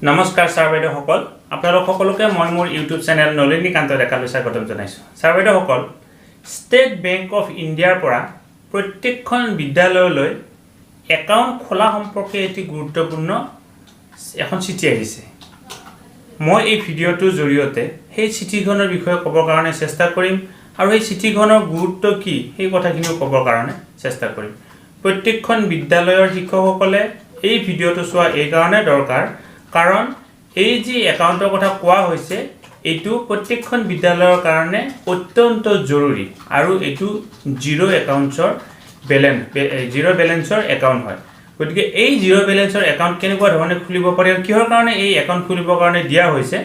নমস্কাৰ ছাৰ বাইদেউসকল আপোনালোক সকলোকে মই মোৰ ইউটিউব চেনেল নলিনীকান্ত ডেকালৈ স্বাগতম জনাইছোঁ ছাৰ বাইদেউসকল ষ্টেট বেংক অফ ইণ্ডিয়াৰ পৰা প্ৰত্যেকখন বিদ্যালয়লৈ একাউণ্ট খোলা সম্পৰ্কে এটি গুৰুত্বপূৰ্ণ এখন চিঠি আহিছে মই এই ভিডিঅ'টোৰ জৰিয়তে সেই চিঠিখনৰ বিষয়ে ক'বৰ কাৰণে চেষ্টা কৰিম আৰু এই চিঠিখনৰ গুৰুত্ব কি সেই কথাখিনিও ক'বৰ কাৰণে চেষ্টা কৰিম প্ৰত্যেকখন বিদ্যালয়ৰ শিক্ষকসকলে এই ভিডিঅ'টো চোৱা এই কাৰণে দৰকাৰ কাৰণ এই যে একাউণ্টৰ কথা কোৱা হৈছে এইটো প্ৰত্যেকখন বিদ্যালয়ৰ কাৰণে অত্যন্ত জৰুৰী আৰু এইটো জিৰ' বেলেন্সৰ একাউণ্ট হয় গতিকে এই জিৰ' বেলেন্সৰ একাউণ্ট কেনেকুৱা ধৰণে খুলিব পাৰি আৰু কিহৰ কাৰণে এই একাউণ্ট খুলিবৰ কাৰণে দিয়া হৈছে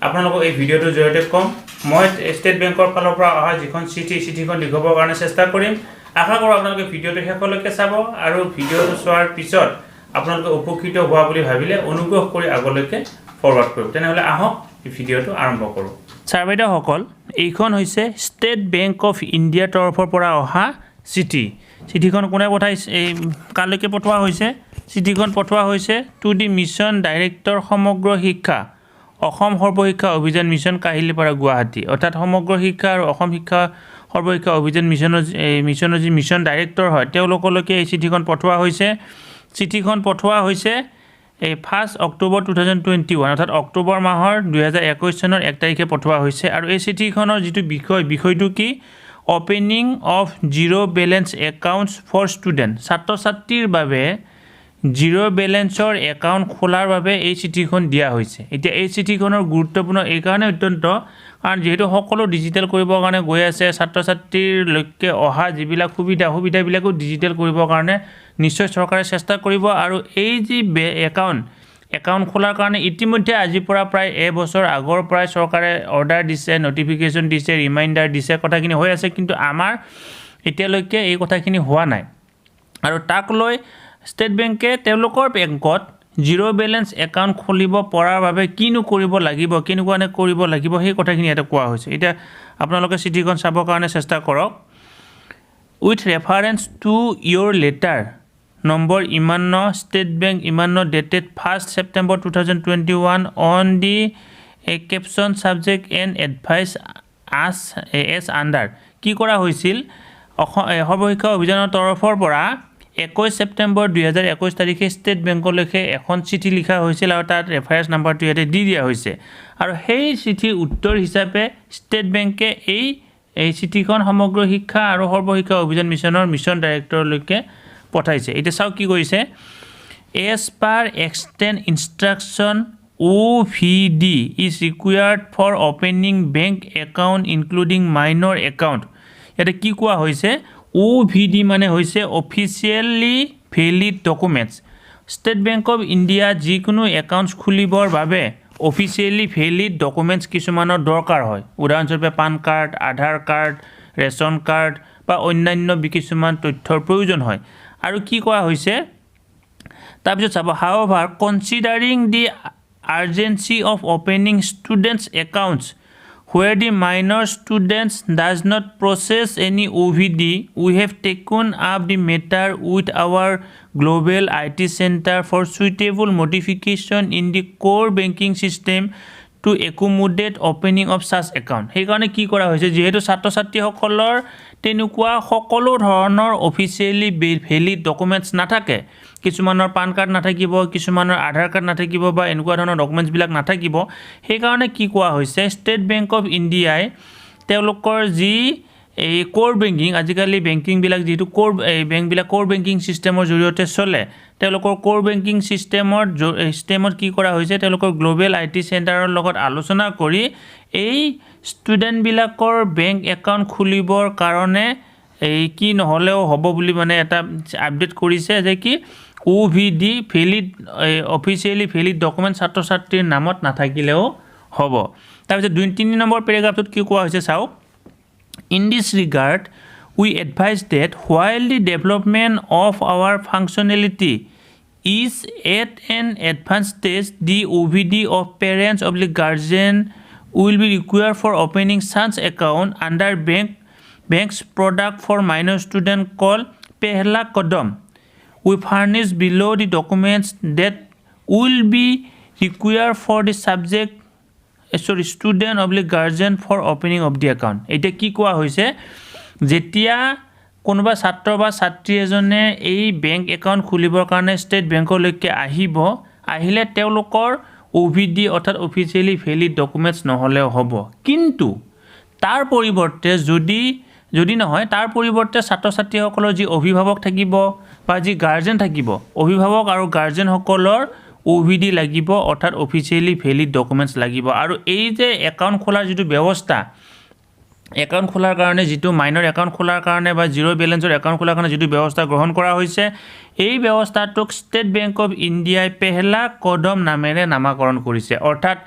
আপোনালোকক এই ভিডিঅ'টোৰ জৰিয়তে ক'ম মই ষ্টেট বেংকৰ ফালৰ পৰা অহা যিখন চিঠিখন লিখিবৰ কাৰণে চেষ্টা কৰিম আশা কৰোঁ আপোনালোকে ভিডিঅ'টো শেষলৈকে চাব আৰু ভিডিঅ'টো চোৱাৰ পিছত আপোনালোকে উপকৃত হোৱা বুলি ভাবিলে অনুগ্ৰহ কৰি আগলৈকে ফৰৱাৰ্ড কৰিব তেনেহ'লে আহক এই ভিডিঅ'টো আৰম্ভ কৰোঁ ছাৰ বাইদেউসকল এইখন হৈছে ষ্টেট বেংক অফ ইণ্ডিয়াৰ তৰফৰ পৰা অহা চিঠিখন কোনে পঠাইছে এই কালৈকে পঠোৱা হৈছে চিঠিখন পঠোৱা হৈছে টু দি মিছন ডাইৰেক্টৰ সমগ্ৰ শিক্ষা অসম সৰ্বশিক্ষা অভিযান মিছন কাহিলীপাৰা গুৱাহাটী অৰ্থাৎ সমগ্ৰ শিক্ষা আৰু অসম শিক্ষা সৰ্বশিক্ষা অভিযান মিছনৰ যি মিছন ডাইৰেক্টৰ হয় তেওঁলোকলৈকে এই চিঠিখন পঠোৱা হৈছে চিঠিখন পঠোৱা হৈছে এই 1 অক্টোবৰ 2021 অৰ্থাৎ অক্টোবৰ মাহৰ 2021 চনৰ 1 তাৰিখে পঠোৱা হৈছে আৰু এই চিঠিখনৰ যিটো বিষয়টো কি opening of zero' balance accounts for student ছাত্ৰ ছাত্ৰীৰ বাবে জিৰ' বেলেন্সৰ একাউণ্ট খোলাৰ বাবে এই চিঠিখন দিয়া হৈছে এতিয়া এই চিঠিখনৰ গুৰুত্বপূৰ্ণ এই কাৰণে অত্যন্ত কাৰণ যেহেতু সকলো ডিজিটেল কৰিবৰ কাৰণে গৈ আছে ছাত্ৰ ছাত্ৰীৰলৈকে অহা যিবিলাক সুবিধাবিলাকো ডিজিটেল কৰিবৰ কাৰণে নিশ্চয় চৰকাৰে চেষ্টা কৰিব আৰু এই যি একাউণ্ট খোলাৰ কাৰণে ইতিমধ্যে আজিৰ পৰা প্ৰায় এবছৰ আগৰ পৰাই চৰকাৰে অৰ্ডাৰ দিছে নটিফিকেশ্যন দিছে ৰিমাইণ্ডাৰ দিছে কথাখিনি হৈ আছে কিন্তু আমাৰ এতিয়ালৈকে এই কথাখিনি হোৱা নাই আৰু তাক লৈ ষ্টেট বেংকে তেওঁলোকৰ বেংকত জিৰ' বেলেন্স একাউণ্ট খুলিব পৰাৰ বাবে কিনো কৰিব লাগিব কেনেকুৱানে কৰিব লাগিব সেই কথাখিনি ইয়াতে কোৱা হৈছে এতিয়া আপোনালোকে চিঠিখন চাবৰ কাৰণে চেষ্টা কৰক with reference to your letter number ইমান্য ষ্টেট বেংক ইমান্য dated 1 September 2021 on the caption subject and advise as under কি কৰা হৈছিল সৰ্বশিক্ষা অভিযানৰ তৰফৰ পৰা 21 ছেপ্টেম্বৰ 2021 তাৰিখে ষ্টেট বেংকলৈকে এখন চিঠি লিখা হৈছিল আৰু তাত ৰেফাৰেঞ্চ নাম্বাৰটো ইয়াতে দি দিয়া হৈছে আৰু সেই চিঠিৰ উত্তৰ হিচাপে ষ্টেট বেংকে এই চিঠিখন সমগ্ৰ শিক্ষা আৰু সৰ্বশিক্ষা অভিযান মিছনৰ মিছন ডাইৰেক্টৰলৈকে পঠাইছে এতিয়া চাওক কি কৰিছে as per extend instruction OVD is required for opening bank account including minor account ইয়াতে কি কোৱা হৈছে OVD মানে হৈছে officially valid documents State Bank of India যিকোনো একাউণ্টছ খুলিবৰ বাবে অফিচিয়েলি ভেলিড ডকুমেণ্টছ কিছুমানৰ দৰকাৰ হয় উদাহৰণস্বৰূপে PAN card Aadhaar card ration card বা অন্যান্য কিছুমান তথ্যৰ প্ৰয়োজন হয় আৰু কি কোৱা হৈছে তাৰপিছত চাব however considering the urgency of opening students accounts where the minor students does not process any OVD, we have taken up the matter with our global IT center for suitable modification in the core banking system to accommodate opening of such account. সেইকাৰণে কি কৰা হৈছে যেহেতু ছাত্ৰ ছাত্ৰীসকলৰ তেনেকুৱা সকলো ধৰণৰ অফিচিয়েলি ভেলিড ডকুমেণ্টছ নাথাকে কিছুমানৰ পান কাৰ্ড নাথাকিব কিছুমানৰ আধাৰ কাৰ্ড নাথাকিব বা এনেকুৱা ধৰণৰ ডকুমেণ্টছবিলাক নাথাকিব সেইকাৰণে কি কোৱা হৈছে ষ্টেট বেংক অফ ইণ্ডিয়াই তেওঁলোকৰ যি এই কোৰ বেংকিং আজিকালি বেংকিংবিলাক যিহেতু বেংকবিলাক কোৰ বেংকিং ছিষ্টেমৰ জৰিয়তে চলে তেওঁলোকৰ কোৰ বেংকিং ছিষ্টেমত কি কৰা হৈছে তেওঁলোকৰ গ্ল'বেল IT চেণ্টাৰৰ লগত আলোচনা কৰি এই ষ্টুডেণ্টবিলাকৰ বেংক একাউণ্ট খুলিবৰ কাৰণে এই কি নহ'লেও হ'ব বুলি মানে এটা আপডেট কৰিছে যে কি OVD valid officially valid document ছাত্ৰ ছাত্ৰীৰ নামত নাথাকিলেও হ'ব তাৰপিছত 2-3 নম্বৰ পেৰাগ্ৰাফটোত কি কোৱা হৈছে চাওক In this regard, we advise that while the development of our functionality is at an advanced stage, the OVD of parents or the guardian will be required for opening such account under bank's product for minor student called Pehla Qadam. We furnish below the documents that will be require for the subject student oblique guardian for opening of the account এটা কি কোৱা হৈছে যেতিয়া কোনোবা ছাত্ৰ বা ছাত্ৰী এজনে এই বেংক একাউণ্ট খুলিবৰ কাৰণে ষ্টেট বেংকলৈকে আহিলে তেওঁলোকৰ OVD অৰ্থাৎ অফিচিয়েলি ভেলিড ডকুমেণ্টছ নহ'লেও হ'ব কিন্তু তাৰ পৰিৱৰ্তে যদি নহয় তাৰ পৰিৱৰ্তে ছাত্ৰ ছাত্ৰীসকলৰ যি অভিভাৱক থাকিব বা যি গাৰ্জেন থাকিব অভিভাৱক আৰু গাৰ্জেনসকলৰ OVD লাগিব অৰ্থাৎ অফিচিয়েলি ভেলিড ডকুমেণ্টছ লাগিব আৰু এই যে একাউণ্ট খোলাৰ যিটো ব্যৱস্থা একাউণ্ট খোলাৰ কাৰণে যিটো মাইনৰ একাউণ্ট খোলাৰ কাৰণে বা জিৰ' বেলেঞ্চৰ একাউণ্ট খোলাৰ কাৰণে যিটো ব্যৱস্থা গ্ৰহণ কৰা হৈছে এই ব্যৱস্থাটোক ষ্টেট বেংক অফ ইণ্ডিয়াই পেহলা কদম নামেৰে নামাকৰণ কৰিছে অৰ্থাৎ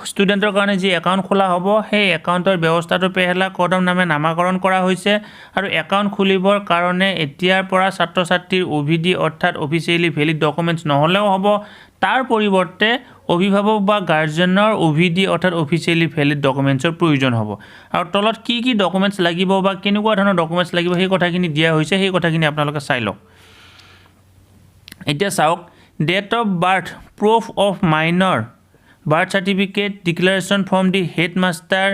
ষ্টুডেণ্টৰ কাৰণে যি একাউণ্ট খোলা হ'ব সেই একাউণ্টৰ ব্যৱস্থাটো পেহলা কদম নামে নামাকৰণ কৰা হৈছে আৰু একাউণ্ট খুলিবৰ কাৰণে এতিয়াৰ পৰা ছাত্ৰ ছাত্ৰীৰ OVD অৰ্থাৎ অফিচিয়েলি ভেলিড ডকুমেণ্টছ নহ'লেও হ'ব তাৰ পৰিৱৰ্তে অভিভাৱক বা গাৰ্জেনৰ OVD অৰ্থাৎ অফিচিয়েলি ভেলিড ডকুমেণ্টছৰ প্ৰয়োজন হ'ব আৰু তলত কি কি ডকুমেণ্টছ লাগিব বা কেনেকুৱা ধৰণৰ ডকুমেণ্টছ লাগিব সেই কথাখিনি দিয়া হৈছে সেই কথাখিনি আপোনালোকে চাই লওক এতিয়া চাওক date of birth proof of minor birth certificate declaration from the headmaster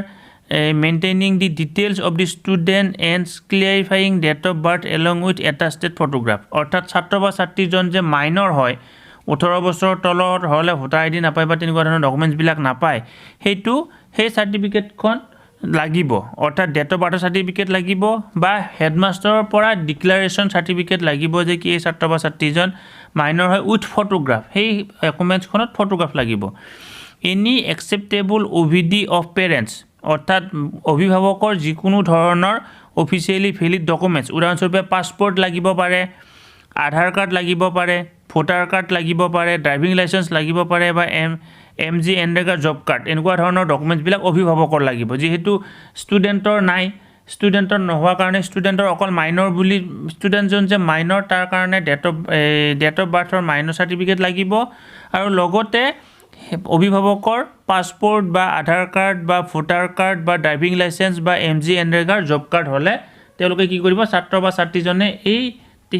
maintaining the details of the student and clarifying date of birth along with attested photograph অৰ্থাৎ ছাত্ৰ বা ছাত্ৰীজন যে মাইনৰ হয় 18 বছৰৰ তলৰ হ'লে ভোটাৰ আইডি নাপায় বা তেনেকুৱা ধৰণৰ ডকুমেণ্টছবিলাক নাপায় সেই চাৰ্টিফিকেটখন লাগিব অৰ্থাৎ ডেট অফ বাৰ্থ চাৰ্টিফিকেট লাগিব বা হেডমাষ্টাৰৰ পৰা ডিক্লাৰেশ্যন চাৰ্টিফিকেট লাগিব যে কি এই ছাত্ৰ বা ছাত্ৰীজন মাইনৰ হয় উইথ ফটোগ্ৰাফ সেই ডকুমেণ্টছখনত ফটোগ্ৰাফ লাগিব any acceptable OVD of parents অৰ্থাৎ অভিভাৱকৰ যিকোনো ধৰণৰ অফিচিয়েলি ভেলিড ডকুমেণ্টছ উদাহৰণস্বৰূপে পাছপৰ্ট লাগিব পাৰে আধাৰ কাৰ্ড লাগিব পাৰে ভোটাৰ কাৰ্ড লাগিব পাৰে ড্ৰাইভিং লাইচেন্স লাগিব পাৰে বা MG এনৰেগা জব কাৰ্ড এনেকুৱা ধৰণৰ ডকুমেণ্টছবিলাক অভিভাৱকৰ লাগিব যিহেতু ষ্টুডেণ্টৰ নাই ষ্টুডেণ্টৰ নোহোৱাৰ কাৰণে ষ্টুডেণ্টৰ অকল মাইনৰ বুলি ষ্টুডেণ্টজন যে মাইনৰ তাৰ কাৰণে ডেট অফ বাৰ্থৰ মাইনৰ চাৰ্টিফিকেট লাগিব আৰু লগতে অভিভাৱকৰ পাছপৰ্ট বা আধাৰ কাৰ্ড বা ভোটাৰ কাৰ্ড বা ড্ৰাইভিং লাইচেন্স বা MG এনৰেগাৰ জব কাৰ্ড হ'লে তেওঁলোকে কি কৰিব ছাত্ৰ বা ছাত্ৰীজনে এই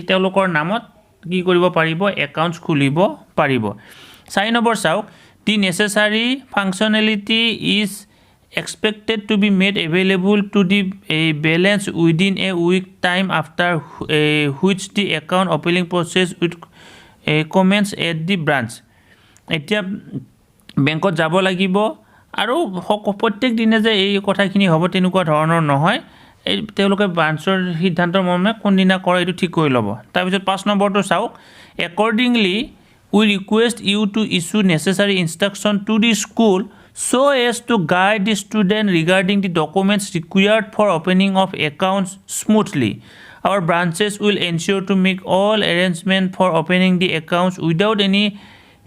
তেওঁলোকৰ নামত কি কৰিব পাৰিব একাউণ্টছ খুলিব পাৰিব 4 নম্বৰ চাওক the necessary functionality is expected to be made available to the balance within a week time after which the account opening process would commence at the branch এতিয়া বেংকত যাব লাগিব আৰু প্ৰত্যেক দিনে যে এই কথাখিনি হ'ব তেনেকুৱা ধৰণৰ নহয় এই তেওঁলোকে ব্ৰাঞ্চৰ সিদ্ধান্তৰ মৰ্মে কোনদিনা কৰে এইটো ঠিক কৰি ল'ব তাৰপিছত 5 নম্বৰটো চাওক accordingly we request you to issue necessary instruction to the school so as to guide the student regarding the documents required for opening of accounts smoothly. Our branches will ensure to make all arrangements for opening the accounts without any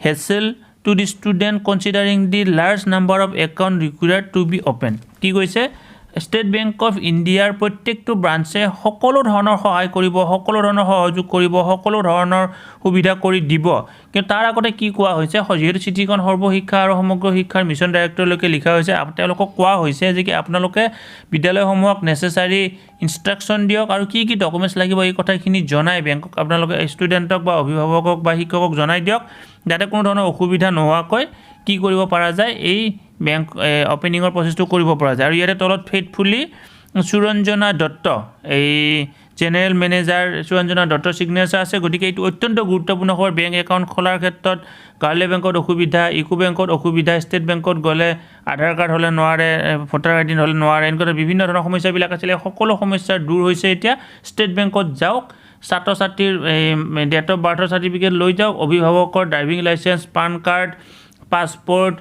hassle to the student considering the large number of accounts required to be opened. কি কৈছে state Bank of ইণ্ডিয়াৰ প্ৰত্যেকটো ব্ৰাঞ্চে সকলো ধৰণৰ সহায় কৰিব সকলো ধৰণৰ সহযোগ কৰিব সকলো ধৰণৰ সুবিধা কৰি দিব কিন্তু তাৰ আগতে কি কোৱা হৈছে যিহেতু চিঠিখন সৰ্বশিক্ষা আৰু সমগ্ৰ শিক্ষাৰ মিছন ডাইৰেক্টৰলৈকে লিখা হৈছে তেওঁলোকক কোৱা হৈছে যে কি আপোনালোকে বিদ্যালয়সমূহক নেচেচাৰী ইনষ্ট্ৰাকশ্যন দিয়ক আৰু কি কি ডকুমেণ্টছ লাগিব এই কথাখিনি জনাই বেংকক আপোনালোকে ষ্টুডেণ্টক বা অভিভাৱকক বা শিক্ষকক জনাই দিয়ক যাতে কোনো ধৰণৰ অসুবিধা নোহোৱাকৈ কি কৰিব পৰা যায় এই বেংক অপেনিঙৰ প্ৰচেছটো কৰিব পৰা যায় আৰু ইয়াতে তলত ফেইথফুলি সুৰঞ্জনা দত্ত এই জেনেৰেল মেনেজাৰ সুৰঞ্জনা দত্তৰ ছিগনেচাৰ আছে গতিকে এইটো অত্যন্ত গুৰুত্বপূৰ্ণ খবৰ বেংক একাউণ্ট খোলাৰ ক্ষেত্ৰত গাৰ্লে বেংকত অসুবিধা ইকো বেংকত অসুবিধা ষ্টেট বেংকত গ'লে আধাৰ কাৰ্ড হ'লে নোৱাৰে ভোটাৰ আইডি হ'লে নোৱাৰে এনেকুৱা বিভিন্ন ধৰণৰ সমস্যাবিলাক আছিলে সকলো সমস্যা দূৰ হৈছে এতিয়া ষ্টেট বেংকত যাওক ছাত্ৰ ছাত্ৰীৰ ডেট অফ বাৰ্থৰ চাৰ্টিফিকেট লৈ যাওক অভিভাৱকৰ driving licence PAN card passport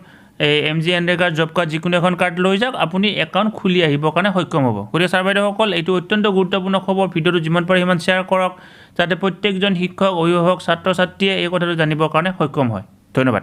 MG এনৰেগাৰ জব কাৰ্ড যিকোনো এখন কাৰ্ড লৈ যাওক আপুনি একাউণ্ট খুলি আহিবৰ কাৰণে সক্ষম হ'ব গতিকে ছাৰ বাইদেউসকল এইটো অত্যন্ত গুৰুত্বপূৰ্ণ খবৰ ভিডিঅ'টো যিমান পাৰে সিমান শ্বেয়াৰ কৰক যাতে প্ৰত্যেকজন শিক্ষক অভিভাৱক ছাত্ৰ ছাত্ৰীয়ে এই কথাটো জানিবৰ কাৰণে সক্ষম হয় ধন্যবাদ